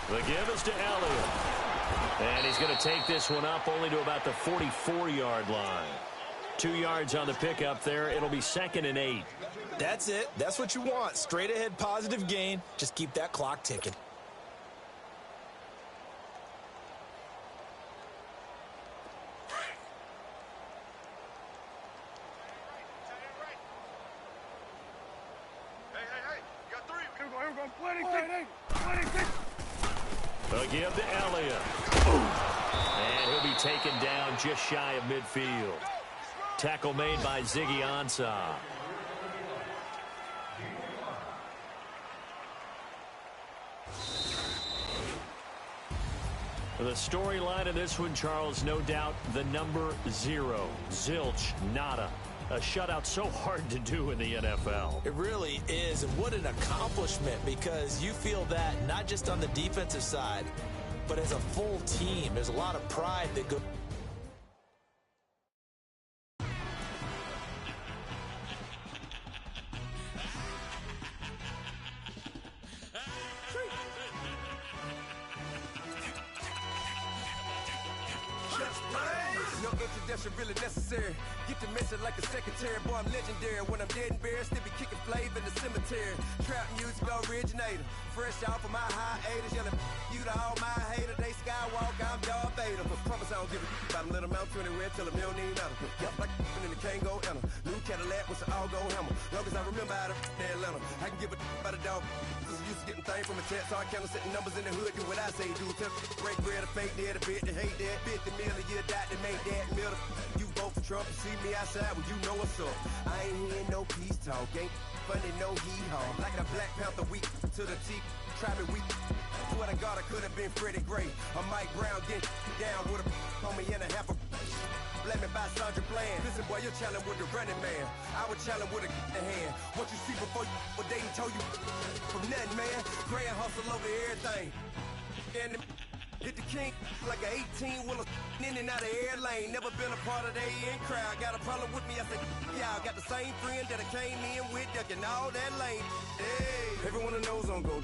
The give is to Elliott. And he's going to take this one up only to about the 44-yard line. 2 yards on the pickup there. It'll be 2nd and 8. That's it. That's what you want. Straight ahead, positive gain. Just keep that clock ticking. The give to Elliott. And he'll be taken down just shy of midfield. Tackle made by Ziggy Ansah. The storyline of this one, Charles, no doubt the number 0. Zilch, nada. A shutout so hard to do in the NFL. It really is, and what an accomplishment, because you feel that not just on the defensive side, but as a full team. There's a lot of pride that goes. No introduction really necessary. Get the message like a secretary. Boy, I'm legendary. When I'm dead and buried, still be kicking flavor in the cemetery. Trap music originator. Fresh off of my hiatus. Yelling you to all my haters. They skywalk, I'm Darth Vader. Promise I don't give a about them. Let them out to anywhere. Tell them they don't need nothing. Yup, like in the Kango enter. New Cadillac with an all-gold hammer. Long as I remember how to Atlanta. I can give a about a dog. Used to getting things from a text. So I count setting numbers in the hood. Do what I say do. Tell break bread or fake dead. A bit to hate that. 50 million a year died to make that middle. You vote for Trump and see me outside, well, you know what's up. I ain't hearing no peace talk, ain't funny, no hee-haw. Like a Black Panther weak to the teeth, try me weak. Swear to God, I could have been Freddie Gray. Or Mike Brown getting down with a homie and a half a. Let me buy Sandra Bland. Listen, boy, you're challenging with the running man. I would challenge with a in the hand. What you see before you, what they told you from nothing, man. Grand hustle over everything. And hit the king like an 18-wheeler in and out of air lane. Never been a part of the in crowd. Got a problem with me, I said, y'all got the same friend that I came in with, ducking all that lane. Hey, everyone knows on go.